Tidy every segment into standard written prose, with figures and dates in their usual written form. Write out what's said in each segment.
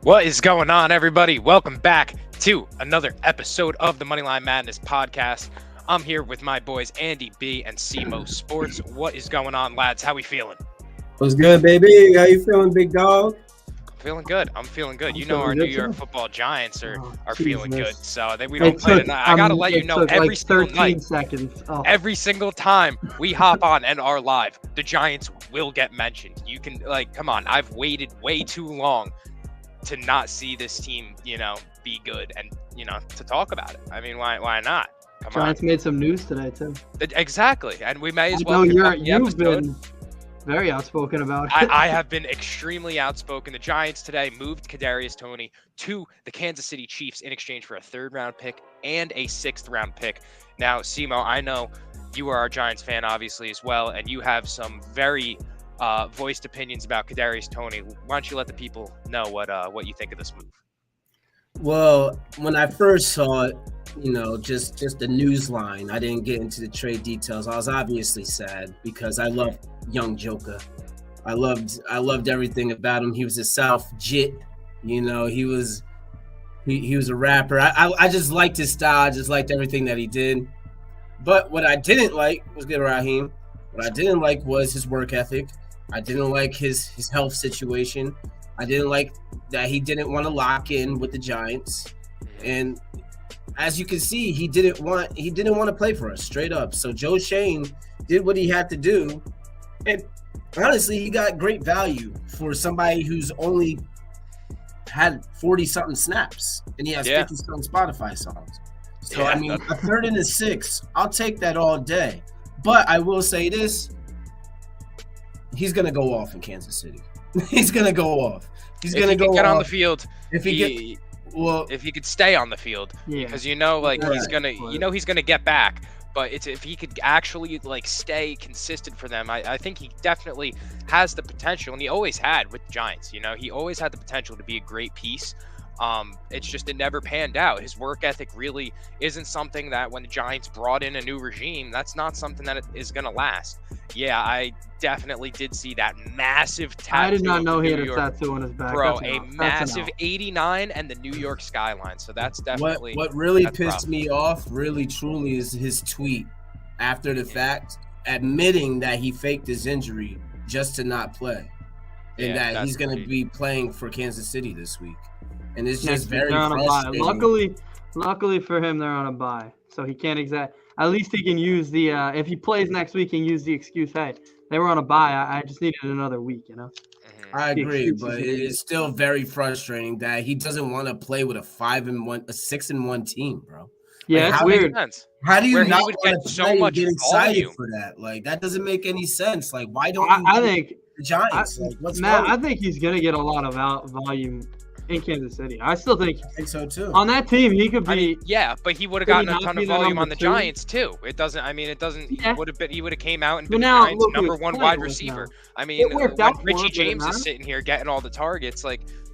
What is going on, everybody? Welcome back to another episode of the Moneyline Madness podcast. I'm here with my boys Andy B and CMO Sports. What is going on, lads? How we feeling? What's good, baby? How you feeling, big dog? I'm feeling good. You know our New York Football Giants are feeling good. So we It don't play took, tonight. I gotta let you know every like single 13 night, seconds. Oh. every single time we hop on and are live, the Giants will get mentioned. You can come on. I've waited way too long to not see this team, be good and to talk about it. I mean, why not? Giants made some news today too. Exactly, and we may as I well. know you've been very outspoken about it. I have been extremely outspoken. The Giants today moved Kadarius Toney to the Kansas City Chiefs in exchange for a 3rd-round pick and a 6th-round pick. Now, Simo, I know you are our Giants fan, obviously, as well, and you have some very voiced opinions about Kadarius Toney. Why don't you let the people know what you think of this move? Well, when I first saw it, just the news line, I didn't get into the trade details. I was obviously sad because I love young Joker. I loved everything about him. He was a South Jit, he was a rapper. I just liked his style. I just liked everything that he did. But what I didn't like was good, Raheem. What I didn't like was his work ethic. I didn't like his health situation. I didn't like that he didn't want to lock in with the Giants. And as you can see, he didn't want to play for us, straight up. So Joe Shane did what he had to do. And honestly, he got great value for somebody who's only had 40-something snaps. And he has 50-something Spotify songs. So, a 3rd and a 6, I'll take that all day. But I will say this. He's going to go off in Kansas City. He's going to go off. He's going to go get off. On the field. If he could stay on the field, because he's gonna get back. But if he could actually stay consistent for them, I think he definitely has the potential, and he always had with the Giants. He always had the potential to be a great piece. It's just it never panned out. His work ethic really isn't something that when the Giants brought in a new regime, that's not something that is going to last. Yeah, I definitely did see that massive tattoo. I did not know he had a tattoo on his back. Bro, a massive 89 and the New York skyline. So that's definitely what really pissed me off, really truly, is his tweet after the fact, admitting that he faked his injury just to not play, and that he's going to be playing for Kansas City this week. And it's just very frustrating. Luckily for him, they're on a bye, so he can't at least he can use the if he plays next week, he can use the excuse, hey, they were on a bye. I just needed another week, I agree, but it is still very frustrating that he doesn't want to play with a 6-1 team, bro. Yeah, it's weird. How do you not want to so much get excited for that? That doesn't make any sense. Why don't I think the Giants? I think he's gonna get a lot of volume in Kansas City. I still think so too. On that team, he could be. But he would have gotten a ton of volume on the Giants too. It doesn't. Yeah. He would have came out and been the Giants' number 1 wide receiver. When Richie James is sitting here getting all the targets,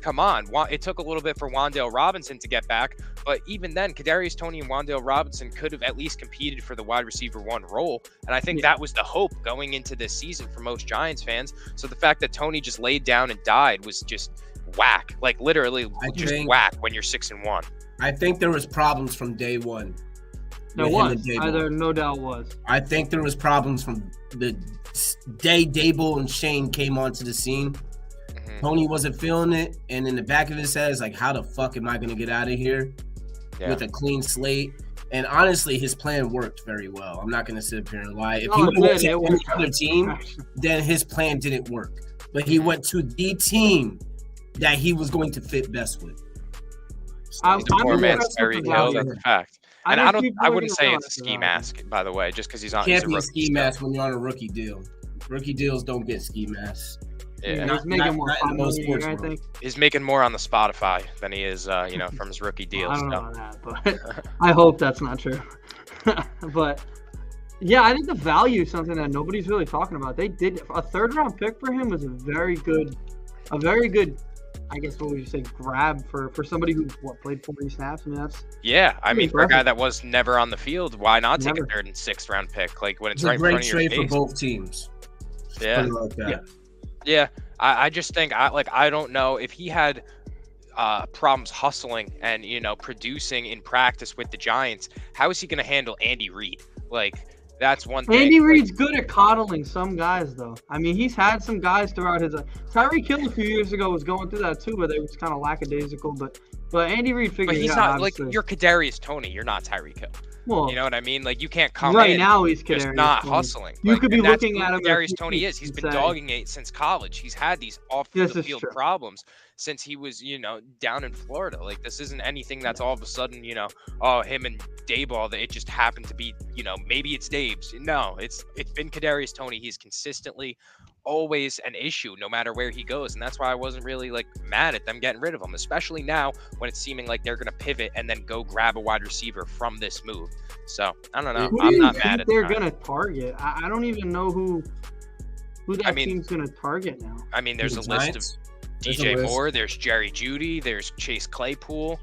come on. It took a little bit for Wan'Dale Robinson to get back, but even then, Kadarius Toney and Wan'Dale Robinson could have at least competed for the wide receiver 1 role, and I think that was the hope going into this season for most Giants fans. So the fact that Toney just laid down and died was just whack, literally whack when you're 6-1. I think there was problems from day one. There no doubt was. I think there was problems from the day Dable and Shane came onto the scene. Toney wasn't feeling it, and in the back of his head is how the fuck am I going to get out of here with a clean slate? And honestly, his plan worked very well. I'm not going to sit up here and lie. If he went to any other team, then his plan didn't work. But he went to the team that he was going to fit best with. He's a poor man's Terry Hill. That's a fact. And I wouldn't say it's a ski mask, by the way, just because he's on. Can't be a ski mask when you're on a rookie deal. Rookie deals don't get ski masks. Yeah, he's making more. I think he's making more on the Spotify than he is, from his rookie deals. I don't know that, but I hope that's not true. But yeah, I think the value is something that nobody's really talking about. They did a 3rd-round pick for him was a very good. I guess what would you say, grab for somebody who played 40 snaps? That's for a guy that was never on the field, why not take a 3rd and 6th round pick? When it's right in front of your face. Great trade for both teams. Yeah. I just think I don't know if he had problems hustling and, producing in practice with the Giants, how is he going to handle Andy Reid? Like, that's one thing. Andy Reid's good at coddling some guys, though. I mean, he's had some guys throughout his Tyreek Hill a few years ago was going through that too, but they was kind of lackadaisical. But Andy Reid figured it out. But he's not obviously. Like, you're Kadarius Toney. You're not Tyreek Hill. Well, you know what I mean? Like, you can't come right in now he's just Kadarius not Toney. hustling. You could be looking at him. Kadarius Toney is. He's been dogging it since college. He's had these off the field problems since he was, down in Florida. Like, this isn't anything that's all of a sudden, him and Daboll, that it just happened to be, maybe it's Dave's. No, it's been Kadarius Toney. He's consistently always an issue no matter where he goes, and that's why I wasn't really mad at them getting rid of him, especially now when it's seeming like they're going to pivot and then go grab a wide receiver from this move. So I don't know. I'm not mad at they're going to target. I don't even know who that team's going to target now. I mean, there's a list of DJ Moore, there's Jerry Jeudy, there's Chase Claypool,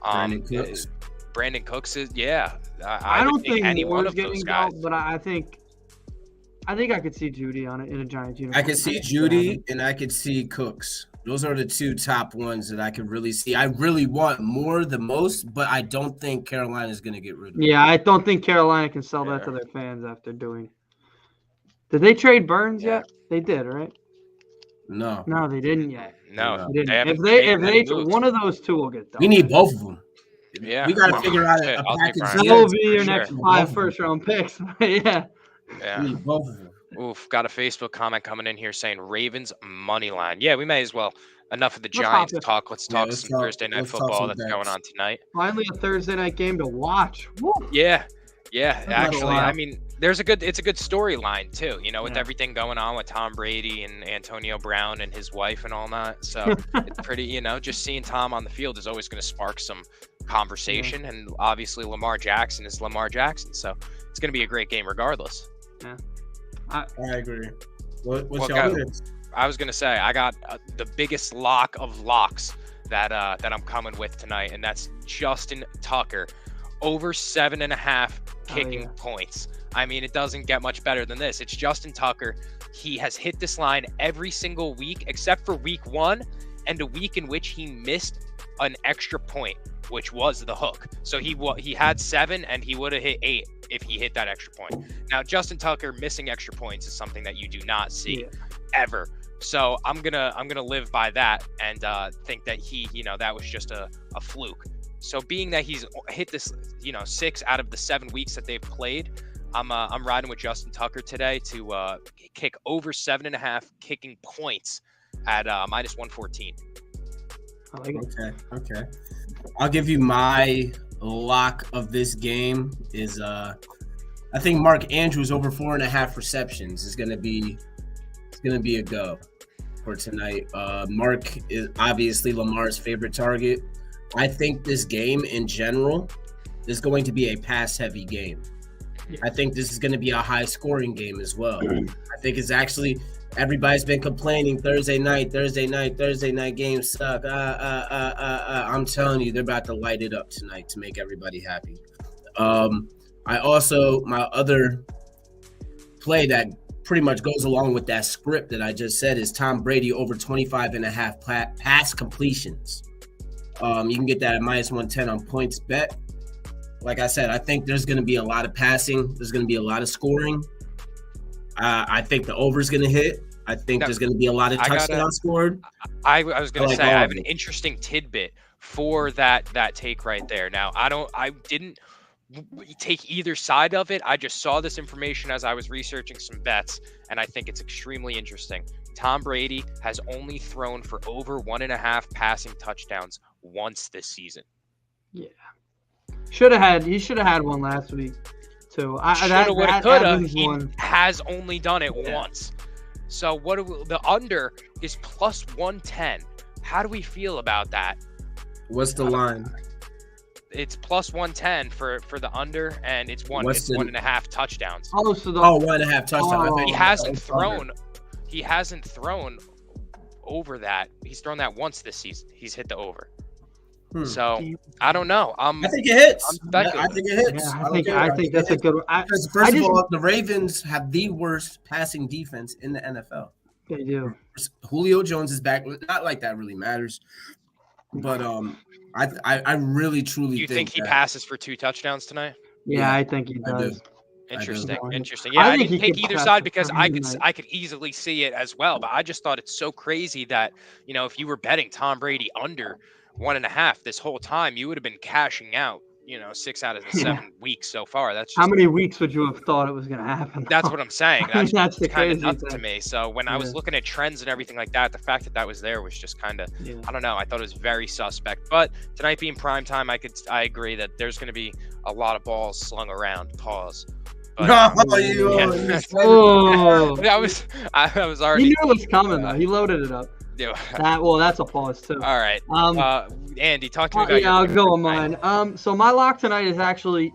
Brandon Cooks is I don't think any one of those guys, but I think I could see Jeudy on it in a Giants uniform. I could see Jeudy and I could see Cooks. Those are the two top ones that I could really see. I really want Moore the most, but I don't think Carolina is going to get rid of him. Yeah, I don't think Carolina can sell that to their fans after doing. Did they trade Burns yet? They did, right? No, they didn't yet. No, they didn't. If they one of those two will get done. We need both of them. Yeah, we got to figure out a package. That will be your next 5 first-round picks. Yeah. We need both of them. Oof, got a Facebook comment coming in here saying Ravens Moneyline. Yeah, we may as well. Enough of the Giants talk. Let's talk some Thursday night football that's going on tonight. Finally, a Thursday night game to watch. Woo. Yeah. Actually, I mean, it's a good storyline too. With everything going on with Tom Brady and Antonio Brown and his wife and all that. So it's pretty. Just seeing Tom on the field is always going to spark some conversation. And obviously, Lamar Jackson is Lamar Jackson. So it's going to be a great game regardless. Yeah. I agree. What's your list? I was gonna say I got the biggest lock of locks that I'm coming with tonight, and that's Justin Tucker over 7.5 kicking points. I mean, it doesn't get much better than this. It's Justin Tucker. He has hit this line every single week except for week 1 and a week in which he missed an extra point, which was the hook. So he had 7 and he would have hit 8 if he hit that extra point. Now, Justin Tucker missing extra points is something that you do not see ever. So I'm gonna live by that and think that that was just a fluke. So being that he's hit this 6 out of the 7 weeks that they've played, I'm riding with Justin Tucker today to kick over 7.5 kicking points at minus 114. I like it. Okay. I'll give you my lock of this game is I think Mark Andrews over 4.5 receptions is gonna be a go for tonight. Mark is obviously Lamar's favorite target. I think this game in general is going to be a pass-heavy game. I think this is going to be a high-scoring game as well. I think it's actually everybody's been complaining Thursday night games suck. I'm telling you, they're about to light it up tonight to make everybody happy. My other play that pretty much goes along with that script that I just said is Tom Brady over 25.5 pass completions. You can get that at minus 110 on points bet. Like I said, I think there's going to be a lot of passing. There's going to be a lot of scoring. I think the over is going to hit. I think there's going to be a lot of touchdowns scored. I was going to say I have an interesting tidbit for that take right there. Now, I didn't take either side of it. I just saw this information as I was researching some bets, and I think it's extremely interesting. Tom Brady has only thrown for over 1.5 passing touchdowns once this season. Yeah. He should have had one last week too. He has only done it once. So the under is plus 110. How do we feel about that? What's the line? It's plus 110 for the under, and it's 1.5 touchdowns. Oh, so 1.5 touchdowns. He hasn't thrown over that. He's thrown that once this season. He's hit the over. So I don't know. I think it hits. I think it hits. Yeah, I think that's a good one. Because first of all, the Ravens have the worst passing defense in the NFL. They do. Julio Jones is back. Not like that really matters. But I really truly Do you think he passes for 2 touchdowns tonight? Yeah, I think he does. Interesting. Yeah, I didn't take either side because I could easily see it as well. But I just thought it's so crazy that, if you were betting Tom Brady under 1.5 this whole time, you would have been cashing out, 6 out of the 7 weeks so far. That's just, how many weeks would you have thought it was going to happen? That's what I'm saying. That's kind of nuts thing to me. So when I was looking at trends and everything like that, the fact that was there was just kind of, I don't know. I thought it was very suspect. But tonight being prime time, I agree that there's going to be a lot of balls slung around. Pause. But, I was already. He knew it was coming though. He loaded it up. Yeah. That's a pause too. All right. Andy, talk to me about. Yeah, I'll go on mine. So my lock tonight is actually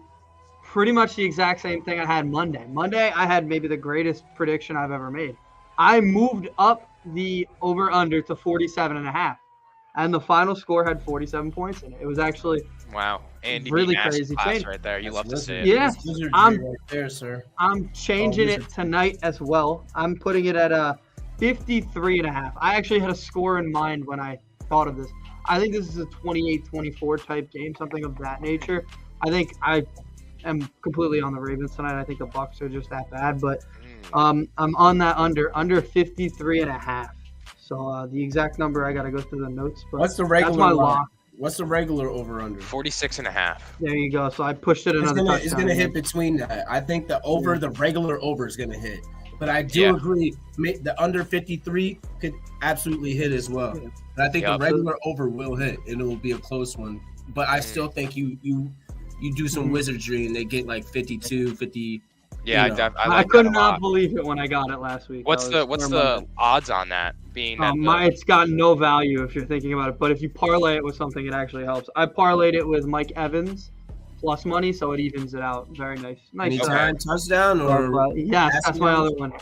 pretty much the exact same thing I had Monday. Monday, I had maybe the greatest prediction I've ever made. I moved up the over/under to 47.5, and the final score had 47 points in it. It was actually Andy, really crazy change right there. You love to see it. Yeah, right there, sir. I'm changing it tonight as well. I'm putting it at 53.5. I actually had a score in mind when I thought of this. I think this is a 28-24 type game, something of that nature. I think I am completely on the Ravens tonight. I think the Bucs are just that bad, but I'm on that under 53.5. So the exact number, I got to go through the notes. But what's the regular? That's my lock. What's the regular over/under? 46.5. There you go. So I pushed it another touchdown. It's gonna hit between that. I think the regular over is gonna hit. But I do agree, the under 53 could absolutely hit as well. Yeah. But I think the regular over will hit, and it will be a close one. But I still think you do some wizardry, and they get like 52, 50. Yeah, I could not believe it when I got it last week. What's the odds on that being? It's got no value if you're thinking about it. But if you parlay it with something, it actually helps. I parlayed it with Mike Evans plus money, so it evens it out. Very nice. Anytime touchdown or yes, that's my other one.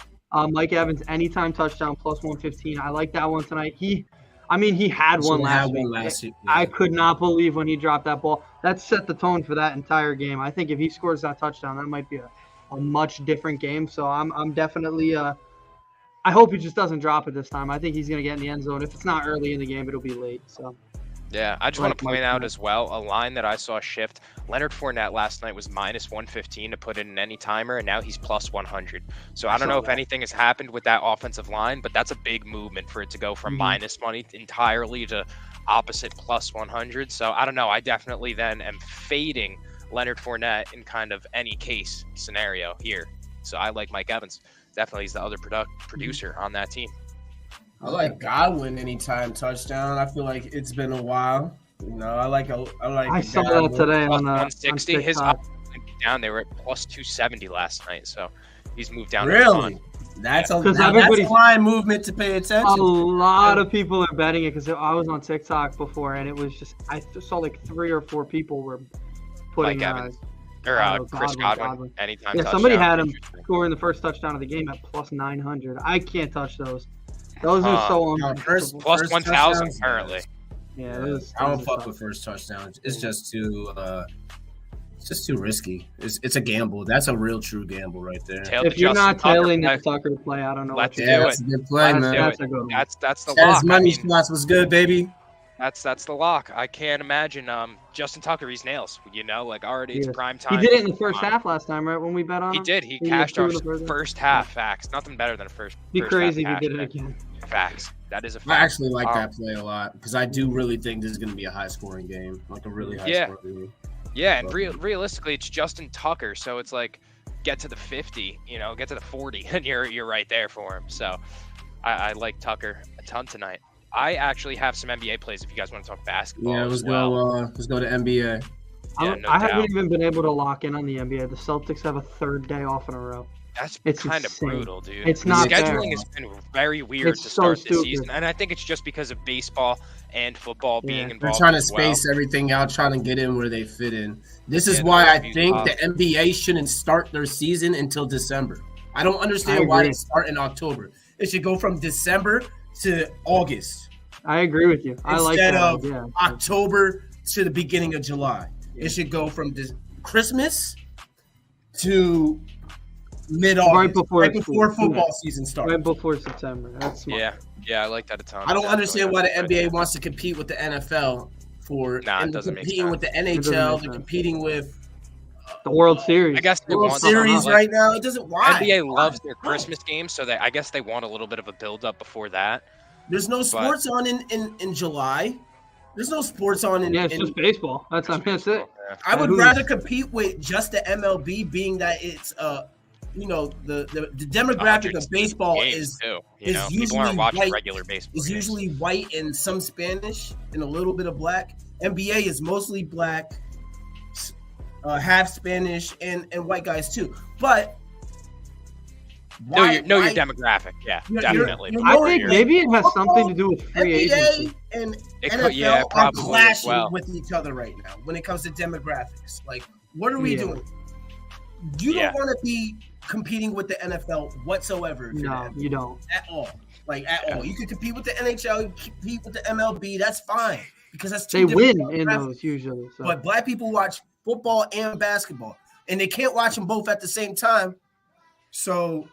Mike Evans anytime touchdown plus 115. I like that one tonight. He had one last week. I could not believe when he dropped that ball. That set the tone for that entire game. I think if he scores that touchdown, that might be a much different game. So I'm definitely I hope he just doesn't drop it this time. I think he's gonna get in the end zone. If it's not early in the game, it'll be late. So yeah, I just want to point out as well a line that I saw shift. Leonard Fournette last night was minus 115 to put in any timer, and now he's plus 100. So I don't know if anything has happened with that offensive line, but that's a big movement for it to go from minus money entirely to opposite plus 100. So I don't know. I definitely then am fading Leonard Fournette in kind of any case scenario here. So I like Mike Evans. Definitely he's the other producer on that team. I like Godwin anytime touchdown. I feel like it's been a while. I saw that today on 160. His up down. They were at plus 270 last night, so he's moved down. Really? That's a line movement to pay attention. A lot of people are betting it because I was on TikTok before, and it was just I saw like 3 or 4 people were putting Evans. Or Chris Godwin. Anytime. Yeah, somebody had him scoring the first touchdown of the game at plus 900. I can't touch those. Those are so plus 1,000 currently. Yeah, I don't fuck with first touchdowns. It's just too risky. It's a gamble. That's a real true gamble right there. If you're not tailing that Tucker play, I don't know. Let's do That's a good play, man. That's a good one. That's the lock. Money shots was good, baby. That's the lock. I can't imagine Justin Tucker, he's nails. Already it's prime time. He did it in the first half last time, right? When we bet on him. He did. He cashed our first half. Facts. Nothing better than a first. Be crazy if he did it again. Facts. That is a fact. I actually like that play a lot because I do really think this is going to be a high-scoring game, like a really high-scoring game. Yeah, and realistically, it's Justin Tucker, so it's like get to the 50, get to the 40, and you're right there for him. So I like Tucker a ton tonight. I actually have some NBA plays if you guys want to talk basketball. Yeah, let's go to NBA. Yeah, I haven't even been able to lock in on the NBA. The Celtics have a 3rd day off in a row. It's kind of brutal, dude. It's not scheduling has been very weird to start this season, and I think it's just because of baseball and football being involved. They're trying to space everything out, trying to get in where they fit in. This is why I think the NBA shouldn't start their season until December. I don't understand why they start in October. It should go from December to August. I agree with you. I like that. Instead of October to the beginning of July. It should go from Christmas to Mid-August, right before football season starts. Right before September. That's smart. Yeah, I like that a ton. I don't understand why the NBA wants to compete with the NFL it doesn't make sense. With the NHL, they're competing with the World Series. I guess they World want Series right now. It doesn't. Why? NBA loves their Christmas games, so I guess they want a little bit of a build-up before that. There's no sports on in July. There's no sports on in. Yeah, it's just baseball. That's it. Yeah. I would rather compete with just the MLB, being that it's the demographic of baseball is usually white. Regular baseball. Is usually white and some Spanish and a little bit of black. NBA is mostly black, half Spanish and white guys too. But your demographic. Yeah, definitely. I think maybe it has something to do with free agency. And NFL are clashing with each other right now when it comes to demographics. Like, what are we doing? You don't want to be competing with the NFL whatsoever. No, you don't. At all. Like, at all. You can compete with the NHL, you can compete with the MLB. That's fine. Because that's they win in those usually. So. But black people watch football and basketball. And they can't watch them both at the same time. So,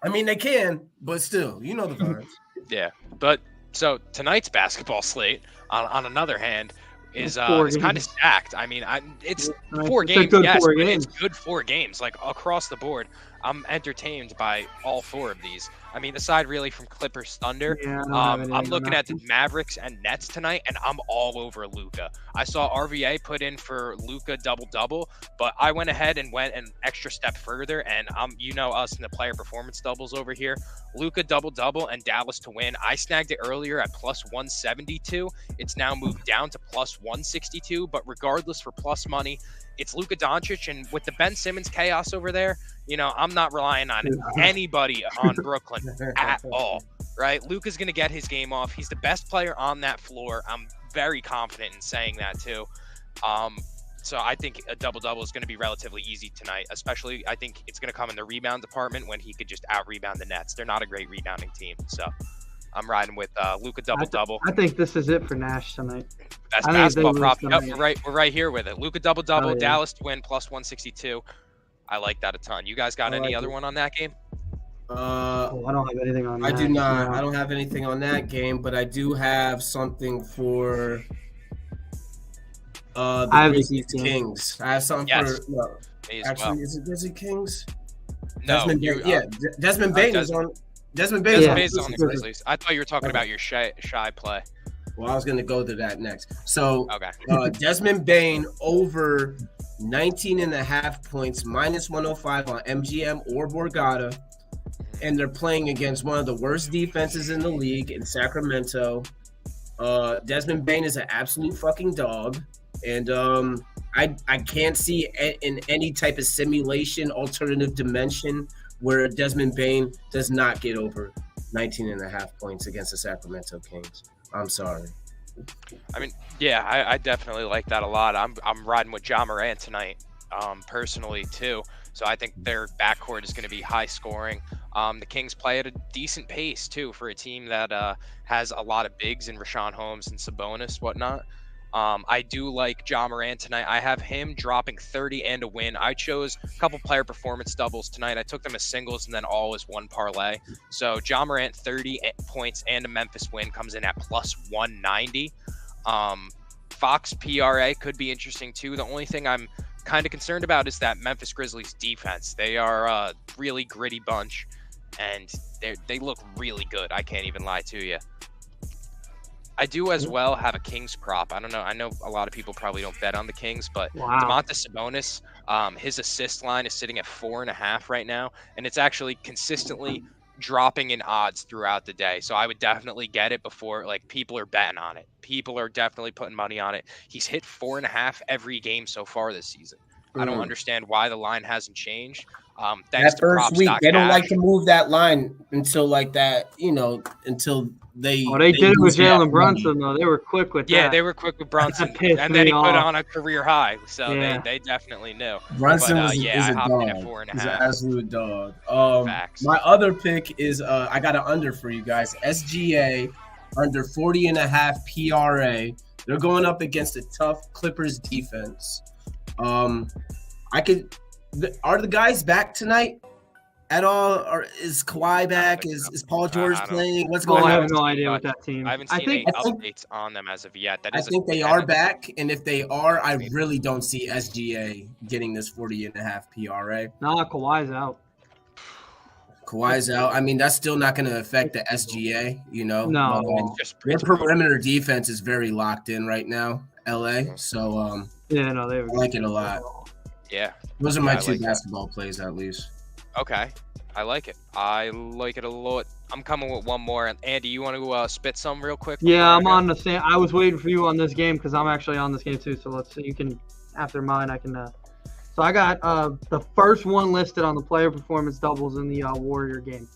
I mean, they can, but still, you know the vibes. Yeah, but so tonight's basketball slate, on another hand, is kind of stacked. I mean, it's 4 games, yes, but it's good 4 games, like across the board. I'm entertained by all 4 of these. I mean, aside really from Clippers Thunder, I'm looking at the Mavericks and Nets tonight, and I'm all over Luka. I saw RVA put in for Luka double-double, but I went ahead and went an extra step further, and us in the player performance doubles over here. Luka double-double and Dallas to win. I snagged it earlier at plus 172. It's now moved down to plus 162, but regardless, for plus money, it's Luka Doncic, and with the Ben Simmons chaos over there, I'm not relying on anybody on Brooklyn at all, right? Luka's going to get his game off. He's the best player on that floor. I'm very confident in saying that too. So I think a double-double is going to be relatively easy tonight, especially I think it's going to come in the rebound department when he could just out-rebound the Nets. They're not a great rebounding team, so I'm riding with Luka double-double. I think this is it for Nash tonight. Best basketball prop. Yep, we're right here with it. Luka double-double, Dallas to win, plus 162. I like that a ton. You guys got any other one on that game? I don't have anything on that. I do not. No. I don't have anything on that game, but I do have something for the Grizzlies Kings. I have something for actually, is it Grizzlies Kings? No. Desmond Bane is on. Desmond Bane is on the Grizzlies. I thought you were talking about your shy play. Well, I was going to go to that next. So, Desmond Bane over 19.5 points, minus 105 on MGM or Borgata. And they're playing against one of the worst defenses in the league in Sacramento. Desmond Bane is an absolute fucking dog. And I can't see in any type of simulation, alternative dimension, where Desmond Bane does not get over 19.5 points against the Sacramento Kings. I'm sorry. I mean, yeah, I definitely like that a lot. I'm riding with Ja Morant tonight, personally too. So I think their backcourt is going to be high scoring. The Kings play at a decent pace too for a team that has a lot of bigs in Rashawn Holmes and Sabonis, whatnot. I do like Ja Morant tonight. I have him dropping 30 and a win. I chose a couple player performance doubles tonight. I took them as singles and then all as one parlay. So Ja Morant 30 points and a Memphis win comes in at plus 190. Fox PRA could be interesting too. The only thing I'm kind of concerned about is that Memphis Grizzlies defense. They are a really gritty bunch and they look really good. I can't even lie to you. I do as well have a Kings prop. I don't know. I know a lot of people probably don't bet on the Kings, but Domantas Sabonis, his assist line is sitting at 4.5 right now, and it's actually consistently dropping in odds throughout the day. So I would definitely get it before people are betting on it. People are definitely putting money on it. He's hit 4.5 every game so far this season. I don't understand why the line hasn't changed. Thanks that first week, they don't like to move that line until until they. Oh, they did it with Jalen Brunson though. They were quick with that. Yeah, they were quick with Brunson, and then he put on a career high. So they definitely knew. Brunson is a dog. He's an absolute dog. My other pick is I got an under for you guys. SGA under 40.5 PRA. They're going up against a tough Clippers defense. Are the guys back tonight? at all? Or is Kawhi back? Is Paul George playing? What's going on? I have no idea with that team. I haven't seen any updates on them as of yet. I think they are back, and if they are, I really don't see SGA getting this 40.5 PRA. Nah, Kawhi's out. Kawhi's out. I mean, that's still not going to affect the SGA, you know? No. Their perimeter defense is very locked in right now, LA. So, yeah, no, I like it a lot. Yeah. Those are my two basketball plays, at least. Okay. I like it. I like it a lot. I'm coming with one more. Andy, you want to spit some real quick? Yeah, I'm on the same. I was waiting for you on this game because I'm actually on this game too. So let's see. You can, after mine, I can. So I got the first one listed on the player performance doubles in the Warrior game.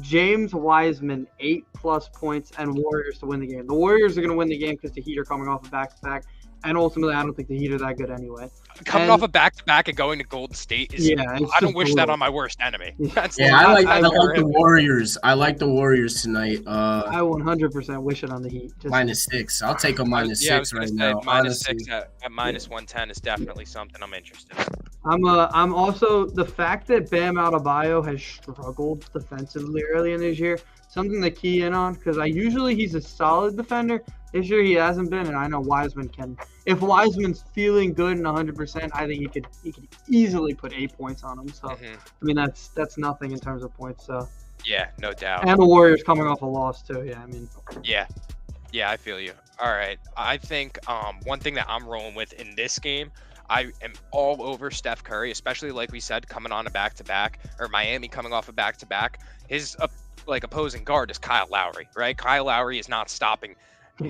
James Wiseman, 8+ points, and Warriors to win the game. The Warriors are going to win the game because the Heat are coming off a back-to-back. And ultimately, I don't think the Heat are that good anyway. Coming off a back-to-back and going to Golden State is. Yeah, I don't wish that on my worst enemy. I like the Warriors. I like the Warriors tonight. I 100% wish it on the Heat. -6. I'll take a -6 right now. -6 at -110 is definitely something I'm interested in. I'm also the fact that Bam Adebayo has struggled defensively early in this year. Something to key in on because he's a solid defender. This year he hasn't been, and I know Wiseman can. If Wiseman's feeling good and 100%, I think he could easily put 8 points on him. So I mean that's nothing in terms of points. So yeah, no doubt. And the Warriors coming off a loss too. Yeah, I mean. Yeah, I feel you. All right, I think one thing that I'm rolling with in this game. I am all over Steph Curry, especially like we said, coming on a back-to-back, or Miami coming off a back-to-back. His opposing guard is Kyle Lowry, right? Kyle Lowry is not stopping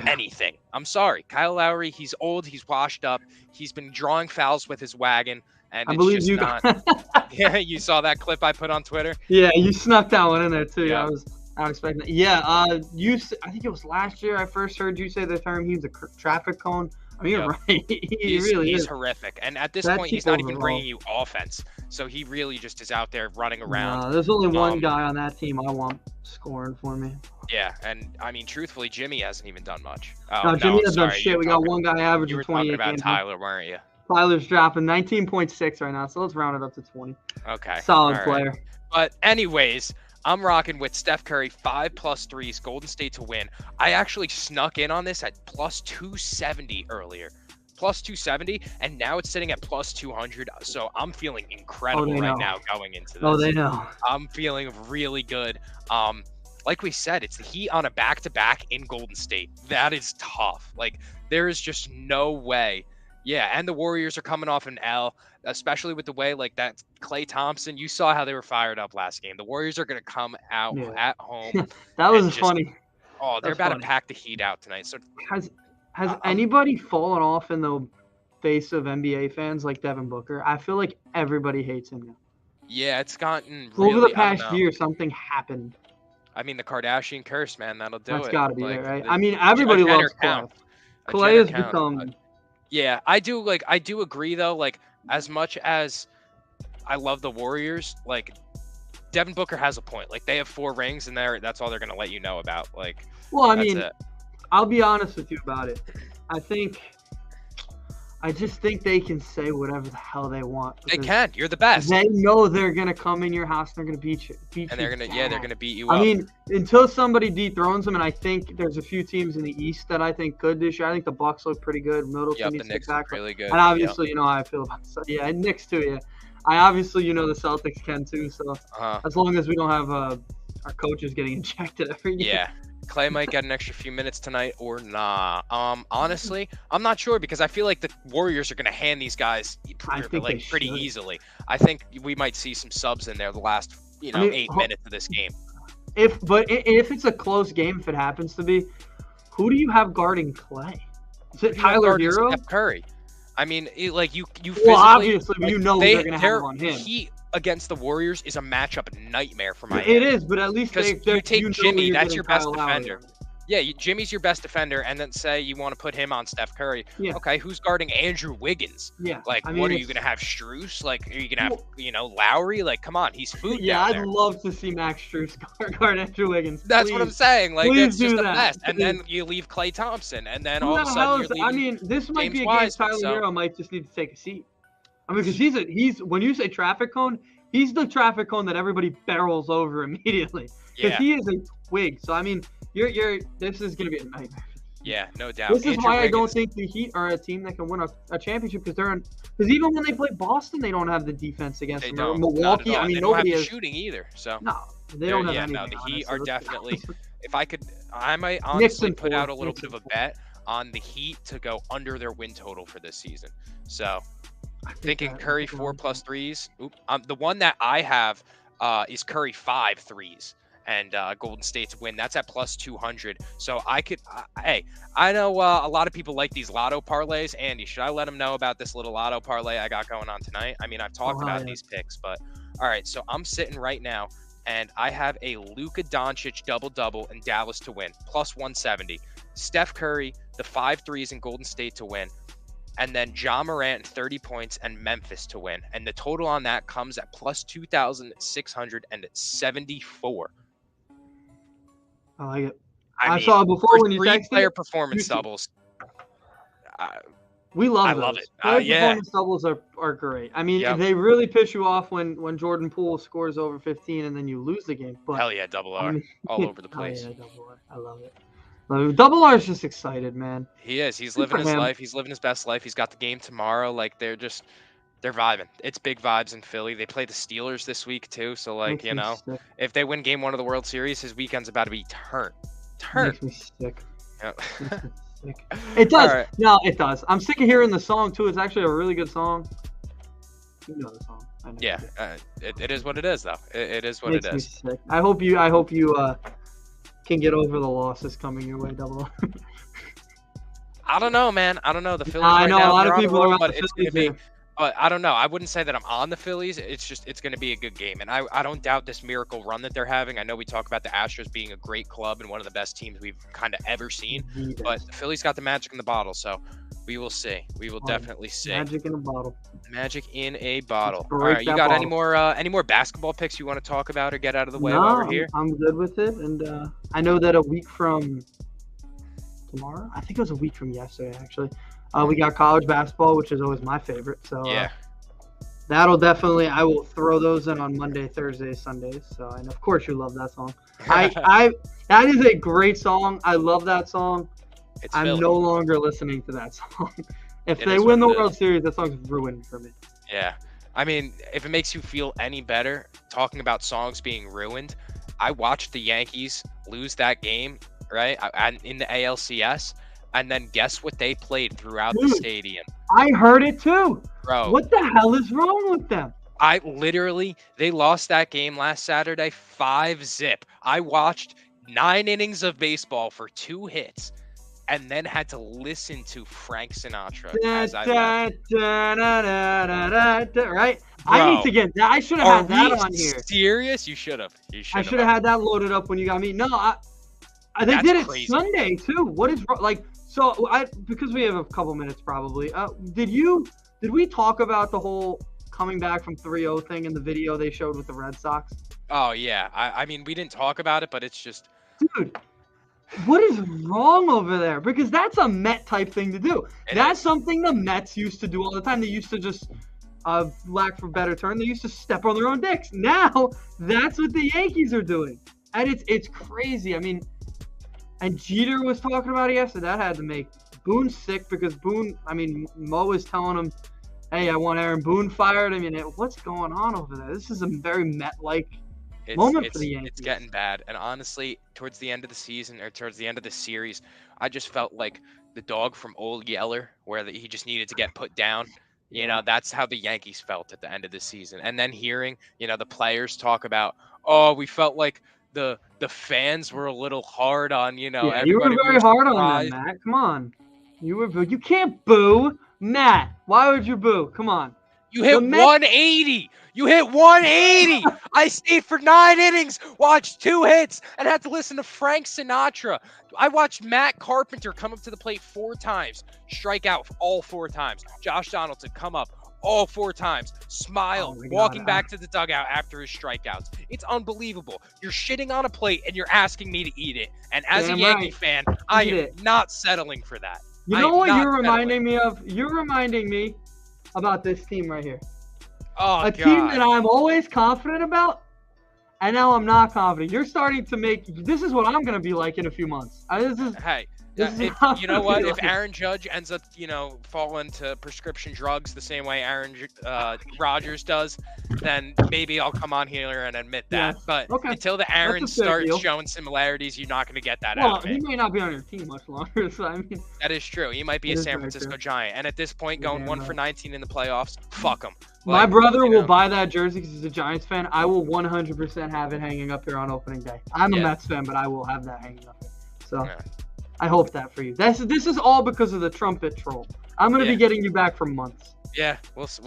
anything. I'm sorry. Kyle Lowry, he's old, he's washed up, he's been drawing fouls with his wagon, and it's just not. Yeah, you saw that clip I put on Twitter? Yeah, you snuck that one in there too. Yeah. I was expecting that. Yeah, I think it was last year I first heard you say the term he was a traffic cone. I mean, you're right. He's horrific. And at this point, he's not even bringing you offense. So he really just is out there running around. No, there's only one guy on that team I want scoring for me. Yeah, and I mean, truthfully, Jimmy hasn't even done much. No, Jimmy hasn't done shit. We got one guy averaging 28. You were talking about Tyler, weren't you? Tyler's dropping 19.6 right now, so let's round it up to 20. Okay. Solid player. But anyways, I'm rocking with Steph Curry, 5+ threes, Golden State to win. I actually snuck in on this at +270 earlier. +270, and now it's sitting at +200. So I'm feeling incredible now going into this. Oh, they know. I'm feeling really good. Like we said, it's the Heat on a back-to-back in Golden State. That is tough. Like, there is just no way. Yeah, and the Warriors are coming off an L, especially with the way, like, that Klay Thompson, you saw how they were fired up last game. The Warriors are going to come out at home. That was funny. Oh, they're about to pack the Heat out tonight. So Has anybody fallen off in the face of NBA fans like Devin Booker? I feel like everybody hates him now. Yeah, it's gotten really, over the past year, something happened. I mean, the Kardashian curse, man, that'll do it. That's got to be it, right? I mean, everybody loves Klay. Klay has become. Yeah, I do agree though. Like, as much as I love the Warriors, like, Devin Booker has a point. Like, they have 4 rings, and that's all they're gonna let you know about. Like, well, I mean, I'll be honest with you about it. I just think they can say whatever the hell they want. They can. You're the best. They know they're gonna come in your house. They're gonna beat you. And they're gonna beat you up. I mean, until somebody dethrones them, and I think there's a few teams in the East that I think could this year. I think the Bucks look pretty good. Middleton needs to get back. Really good. And obviously, you know how I feel about the yeah, and Knicks too. Yeah, I obviously the Celtics can too. So as long as we don't have our coaches getting injected every year. Yeah. Klay might get an extra few minutes tonight or nah. Honestly, I'm not sure because I feel like the Warriors are going to hand these guys pretty easily. I think we might see some subs in there the last 8 minutes of this game. If it's a close game, if it happens to be, who do you have guarding Klay? Is it Tyler Hero? Steph Curry. I mean, you physically. Well, obviously, they're going to have on him. He against the Warriors is a matchup nightmare for Miami. It is, but at least because you take Jimmy, that's your best defender. Yeah, Jimmy's your best defender, and then say you want to put him on Steph Curry. Yeah. Okay, who's guarding Andrew Wiggins? Yeah. Like, what are you going to have, Strus? Like, are you going to have, Lowry? Like, come on, he's food down there. I'd love to see Max Strus guard Andrew Wiggins. That's what I'm saying. Like, it's just the best. And then you leave Klay Thompson, and then all of a sudden you leave this might be a game Tyler Hero might just need to take a seat. I mean, because he's when you say traffic cone, he's the traffic cone that everybody barrels over immediately. Because he is a twig. So I mean, this is gonna be a nightmare. Yeah, no doubt. This is why I don't think the Heat are a team that can win a championship because even when they play Boston, they don't have the defense against them. Don't. Milwaukee. I mean, they nobody don't have is the shooting either. So no, they don't have anything. No, the Heat are definitely. If I could, I might honestly put out a little bit of a bet on the Heat to go under their win total for this season. So, thinking Curry 4+ threes. The one that I have is Curry 5 threes. And Golden State to win. That's at +200. So I could, I know a lot of people like these lotto parlays. Andy, should I let them know about this little lotto parlay I got going on tonight? I mean, I've talked about these picks, but all right. So I'm sitting right now, and I have a Luka Doncic double-double in Dallas to win, +170. Steph Curry, the 5 threes in Golden State to win. And then Ja Morant, 30 points, and Memphis to win. And the total on that comes at +2,674. I like it. I saw it before when you texted. Player performance doubles. We love those. I love it. Performance doubles are great. I mean, they really piss you off when Jordan Poole scores over 15 and then you lose the game. But hell yeah, double R all over the place. Yeah, double R. I love it. Double R is just excited, man. He is. He's living his life. He's living his best life. He's got the game tomorrow. Like they're vibing. It's big vibes in Philly. They play the Steelers this week too. So like, if they win game 1 of the World Series, his weekend's about to be turned. Makes me sick. Yep. It does. Right. No, it does. I'm sick of hearing the song too. It's actually a really good song. You know the song. I know it is what it is though. It is what it is. Makes me sick. I hope you can get over the losses coming your way, Double R. I don't know, man. I don't know. The Phillies I know a lot of people are on the Phillies. But I don't know. I wouldn't say that I'm on the Phillies. It's going to be a good game. And I don't doubt this miracle run that they're having. I know we talk about the Astros being a great club and one of the best teams we've kind of ever seen. But the Phillies got the magic in the bottle. So we will see. We will definitely see. Magic in a bottle. Magic in a bottle. All right. You got any more basketball picks you want to talk about or get out of the way while we're here? I'm good with it. And I know that a week from tomorrow, I think it was a week from yesterday, actually. We got college basketball, which is always my favorite. So that'll definitely, I will throw those in on Monday, Thursdays, Sundays. So, and of course you love that song. That is a great song. I love that song. I'm no longer listening to that song. If they win the World Series, that song's ruined for me. Yeah. I mean, if it makes you feel any better, talking about songs being ruined, I watched the Yankees lose that game, right? In the ALCS. And then guess what they played throughout the stadium? I heard it too. Bro. What the hell is wrong with them? They lost that game last Saturday 5-0. I watched 9 innings of baseball for 2 hits and then had to listen to Frank Sinatra as I right? Bro, I need to get that. I should have had that on here. Serious? You should have. I should have had that loaded up when you got me. No, they did it crazy. Sunday too. What is like? So because we have a couple minutes probably. Did we talk about the whole coming back from 3-0 thing in the video they showed with the Red Sox? Oh yeah. I mean we didn't talk about it, but it's just. Dude, what is wrong over there? Because that's a Met type thing to do. That's something the Mets used to do all the time. They used to just, lack for better term, they used to step on their own dicks. Now that's what the Yankees are doing, and it's crazy. I mean. And Jeter was talking about it yesterday. That had to make Boone sick because Mo was telling him, hey, I want Aaron Boone fired. I mean, what's going on over there? This is a very Met-like moment for the Yankees. It's getting bad. And honestly, towards the end of the season or towards the end of the series, I just felt like the dog from Old Yeller where he just needed to get put down. You know, that's how the Yankees felt at the end of the season. And then hearing, the players talk about, we felt like the fans were a little hard on, you were very hard on them, Matt. Come on. You can't boo. Matt, why would you boo? Come on. You hit 180. You hit 180. I stayed for 9 innings, watched 2 hits, and had to listen to Frank Sinatra. I watched Matt Carpenter come up to the plate 4 times, strike out all 4 times. Josh Donaldson come up all 4 times, smile, walking back to the dugout after his strikeouts. It's unbelievable. You're shitting on a plate and you're asking me to eat it. And as a Yankee fan, I am not settling for that. You know what you're reminding me of? You're reminding me about this team right here. Oh, a team that I'm always confident about, and now I'm not confident. You're starting to make. This is what I'm going to be like in a few months. If, you know what? If Aaron Judge ends up, falling to prescription drugs the same way Aaron Rodgers does, then maybe I'll come on here and admit that. Yeah. But okay. until the Aaron starts showing similarities, you're not going to get that out of me. He may not be on your team much longer. So I mean, that is true. He might be a San Francisco Giant, and at this point, going 1 for 19 in the playoffs, fuck him. My brother will buy that jersey because he's a Giants fan. I will 100% have it hanging up here on opening day. I'm a Mets fan, but I will have that hanging up here. So I hope that for you. This is all because of the trumpet troll. I'm going to be getting you back for months. Yeah, we'll see.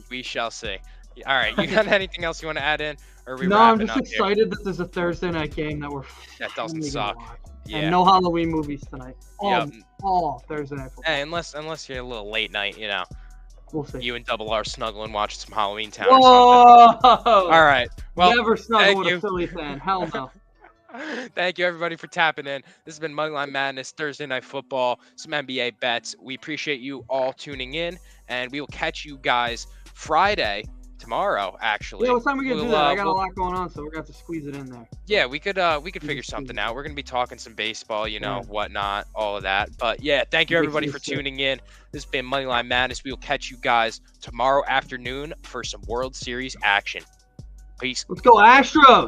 We shall see. All right, you got anything else you want to add in? Or are we I'm just excited that there's a Thursday night game that that doesn't suck. Yeah. And no Halloween movies tonight. All Thursday night football. Hey, unless you're a little late night, We'll see. You and Double R snuggle and watch some Halloween Town or something. All right. Well, never snuggle with a Philly fan. Hell no. Thank you, everybody, for tapping in. This has been Moneyline Madness, Thursday Night Football, some NBA bets. We appreciate you all tuning in, and we will catch you guys Friday, tomorrow, actually. Yeah, what time are we going to do that? I got a lot going on, so we're going to have to squeeze it in there. Yeah, we could figure something out. We're going to be talking some baseball, whatnot, all of that. But, yeah, thank you, everybody, for tuning in. This has been Moneyline Madness. We will catch you guys tomorrow afternoon for some World Series action. Peace. Let's go, Astros!